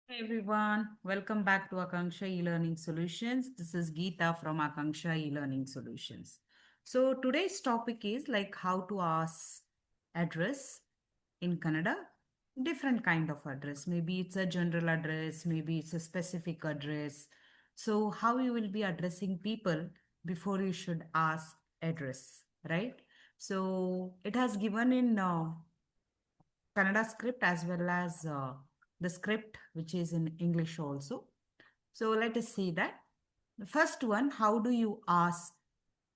Hey everyone, welcome back to Akanksha E-Learning Solutions. This is Geeta from Akanksha E-Learning Solutions. So today's topic is like how to ask address in Kannada, different kind of address. Maybe it's a general address, maybe it's a specific address. So how you will be addressing people before you should ask address, right? So it has given in Kannada script as well as the script which is in English also. So let us see that. The first one, how do you ask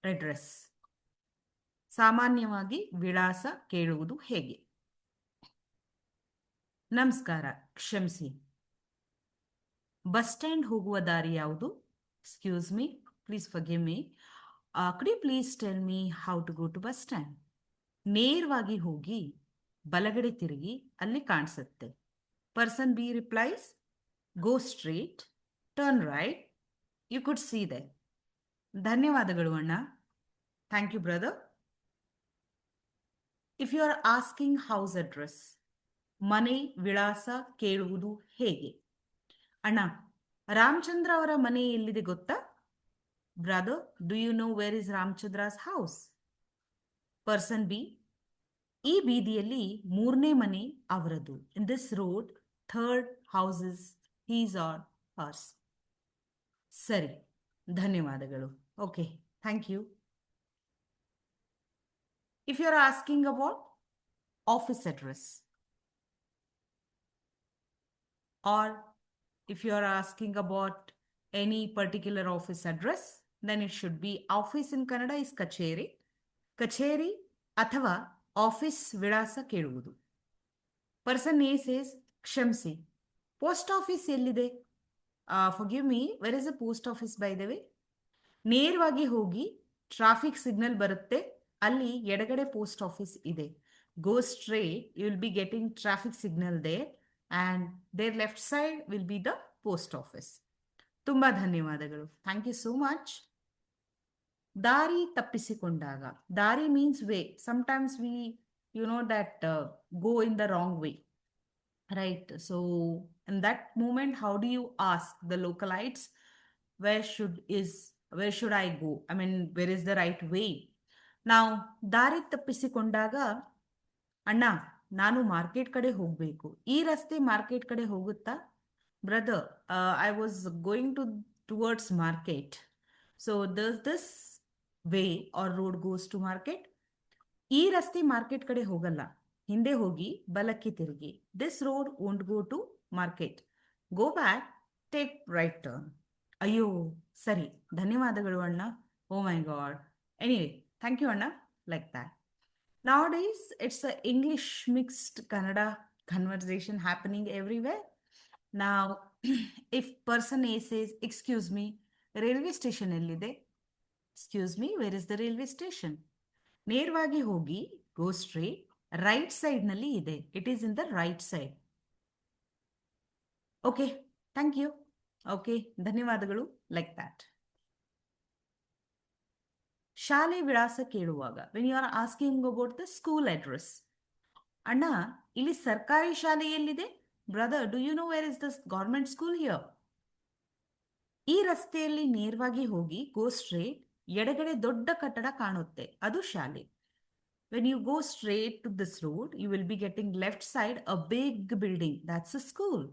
address? ಸಾಮಾನ್ಯವಾಗಿ ವಿಳಾಸ ಕೇಳುವುದು ಹೇಗೆ? ನಮಸ್ಕಾರ, ಕ್ಷಮಿಸಿ. Bus stand ಹೋಗುವ ದಾರಿ ಯಾವುದು? Excuse me, please forgive me. Could you please tell me how to go to bus stand? ನೇರವಾಗಿ ಹೋಗಿ ಬಲಗಡೆ ತಿರುಗಿ ಅಲ್ಲಿ ಕಾಣಿಸುತ್ತೆ. Person B replies, go straight, turn right, you could see there. ಧನ್ಯವಾದಗಳು ಅಣ್ಣ. Thank you brother. If you are asking house address, ಮನೆ ವಿಳಾಸ ಕೇಳುವುದು ಹೇಗೆ? ಅಣ್ಣ, ರಾಮಚಂದ್ರ ಅವರ ಮನೆ ಎಲ್ಲಿದೆ ಗೊತ್ತಾ? Brother, do you know where is Ramachandra's house? Person B, ಈ ಬೀದಿಯಲ್ಲಿ ಮೂರನೇ ಮನೆ ಅವರದು. In this road third house is his or hers. ಸರಿ, ಧನ್ಯವಾದಗಳು. Okay, thank you. If you are asking about office address, or if you are asking about any particular office address, then it should be office in Kannada is kacheri. Kacheri ಅಥವಾ office ವಿಳಾಸ ಕೇಳುವುದು. Person A says, ಕ್ಷಮಿಸಿ, post office ಎಲ್ಲಿದೆ? Forgive me, where is a post office by the way? ನೇರವಾಗಿ ಹೋಗಿ traffic signal ಬರುತ್ತೆ, ಅಲ್ಲಿ ಎಡಗಡೆ ಪೋಸ್ಟ್ ಆಫೀಸ್ ಇದೆ. Go straight, you will be getting traffic signal there and there left side will be the post office. ತುಂಬ ಧನ್ಯವಾದಗಳು. Thank you so much. ದಾರಿ ತಪ್ಪಿಸಿಕೊಂಡಾಗ, ದಾರಿ means way. Sometimes we you know that go in the wrong way, right? So in that moment, how do you ask the localites where should I go? I mean, where is the right way? ನಾವು ದಾರಿ ತಪ್ಪಿಸಿಕೊಂಡಾಗ, ಅಣ್ಣ ನಾನು market ಕಡೆ ಹೋಗಬೇಕು, ಈ ರಸ್ತೆ market ಕಡೆ ಹೋಗುತ್ತಾ? Brother, I was going towards market, so does this way or road goes to market? ಈ ರಸ್ತೆ ಮಾರ್ಕೆಟ್ ಕಡೆ ಹೋಗಲ್ಲ, ಹಿಂದೆ ಹೋಗಿ ಬಲಕ್ಕೆ ತಿರುಗಿ. This road won't go to market, go back, take right turn. ಅಯ್ಯೋ, ಸರಿ, ಧನ್ಯವಾದಗಳು ಅಣ್ಣ. Oh my God. Anyway, thank you ಅಣ್ಣ. Like that. Nowadays, it's an English mixed Kannada conversation happening everywhere. Now, if person A says, excuse me, railway station ellide? Excuse me, where is the railway station? ನೇರವಾಗಿ ಹೋಗಿ, go straight, right side ನಲ್ಲಿ ಇದೆ. It is in the right side. Okay, thank you. Okay, ಧನ್ಯವಾದಗಳು. Like that. ಶಾಲೆ ವಿಳಾಸ ಕೇಳುವಾಗ, when you are asking about the school address, ಅಣ್ಣ ಇಲ್ಲಿ ಸರ್ಕಾರಿ ಶಾಲೆ ಎಲ್ಲಿದೆ? Brother, do you know where is the government school here? ಈ ರಸ್ತೆಯಲ್ಲಿ ನೇರವಾಗಿ ಹೋಗಿ, ಗೋ ಸ್ಟ್ರೇಟ್, ಎಡಗಡೆ ದೊಡ್ಡ ಕಟ್ಟಡ ಕಾಣುತ್ತೆ, ಅದು ಶಾಲೆ. When you go straight to this road, you will be getting left side a big building, that's a school.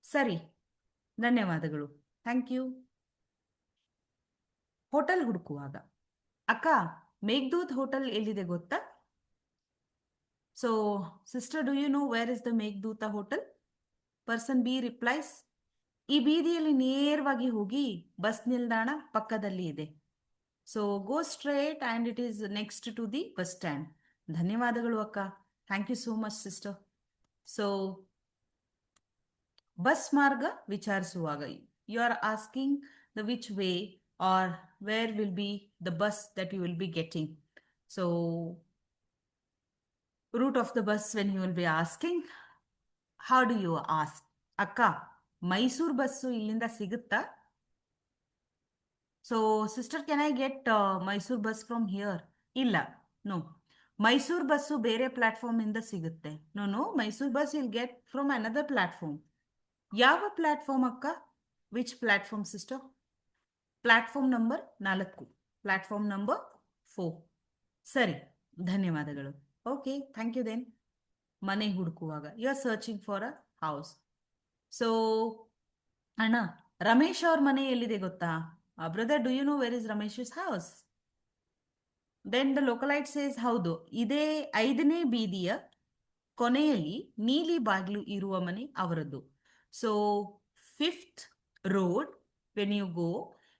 ಸರಿ, ಧನ್ಯವಾದಗಳು. Thank you. ಹೋಟೆಲ್ ಹುಡುಕುವಾಗ, ಅಕ್ಕ ಮೇಘದೂತ್ ಹೋಟೆಲ್ ಎಲ್ಲಿದೆ ಗೊತ್ತಾ? So sister, do you know where is the Meghdoot hotel? Person B replies, ಈ ಬೀದಿಯಲ್ಲಿ ನೇರವಾಗಿ ಹೋಗಿ bus ನಿಲ್ದಾಣ ಪಕ್ಕದಲ್ಲಿ ಇದೆ. So go straight and it is next to the bus stand. ಧನ್ಯವಾದಗಳು ಅಕ್ಕ. Thank you so much sister. So bus ಮಾರ್ಗ ವಿಚಾರಿಸುವಾಗ, you are asking the which way or where will be the bus that you will be getting. So route of the bus when you will be asking, how do you ask? ಅಕ್ಕ, Mysuru bus ಇಲ್ಲಿಂದ ಸಿಗುತ್ತಾ? So sister, can I get Mysuru bus from here? ಇಲ್ಲ, no. Mysuru bus ಬೇರೆ platform ಇಂದ ಸಿಗುತ್ತೆ. No Mysuru bus will get from another platform. ಯಾವ platform ಅಕ್ಕ? Which platform sister? Platform number 4, platform number 4. ಸರಿ, ಧನ್ಯವಾದಗಳು. Okay, thank you then. ಮನೆ ಹುಡುಕುವಾಗ you are searching for a house. So ಅಣ್ಣ, ರಮೇಶ್ ಅವ್ರ ಮನೆ ಎಲ್ಲಿದೆ ಗೊತ್ತಾ? Brother, do you know where is Ramesh house? Then the localite says, ಹೌದು, ಇದೇ 5ನೇ ಬೀದಿಯ ಕೊನೆಯಲ್ಲಿ ನೀಲಿ ಬಾಗಿಲು ಇರುವ ಮನೆ ಅವರದ್ದು. So 5th road, when you go,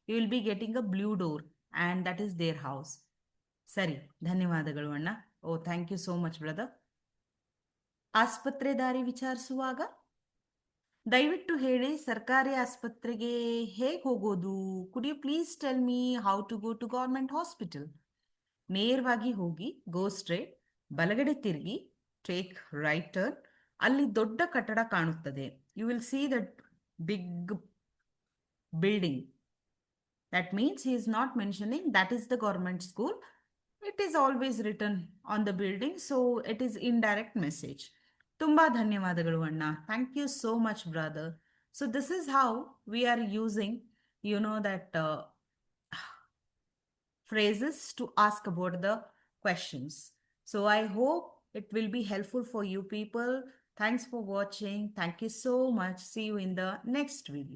you will be getting a blue door and that is their house. ಸರಿ, ಧನ್ಯವಾದಗಳು ಅಣ್ಣ. Oh, thank you so much brother. ಆಸ್ಪತ್ರೆ ದಾರಿ ವಿಚಾರಿಸುವಾಗ ದಯವಿಟ್ಟು ಹೇಳಿ, ಸರ್ಕಾರಿ ಆಸ್ಪತ್ರೆಗೆ ಹೇಗೆ ಹೋಗೋದು? Could you please tell me how to go to government hospital? ನೇರವಾಗಿ ಹೋಗಿ, ಗೋ ಸ್ಟ್ರೇಟ್, ಬಲಗಡೆ ತಿರುಗಿ, ಟೇಕ್ ರೈಟ್ ಟರ್ನ್. ಅಲ್ಲಿ ದೊಡ್ಡ ಕಟ್ಟಡ ಕಾಣುತ್ತದೆ. You will see that big building. That means he is not mentioning that is the government school. It is always written on the building, so it is indirect message. Tumba ಧನ್ಯವಾದಗಳು ಅಣ್ಣ. Thank you so much, brother. So this is how we are using, that phrases to ask about the questions. So I hope it will be helpful for you people. Thanks for watching. Thank you so much. See you in the next video.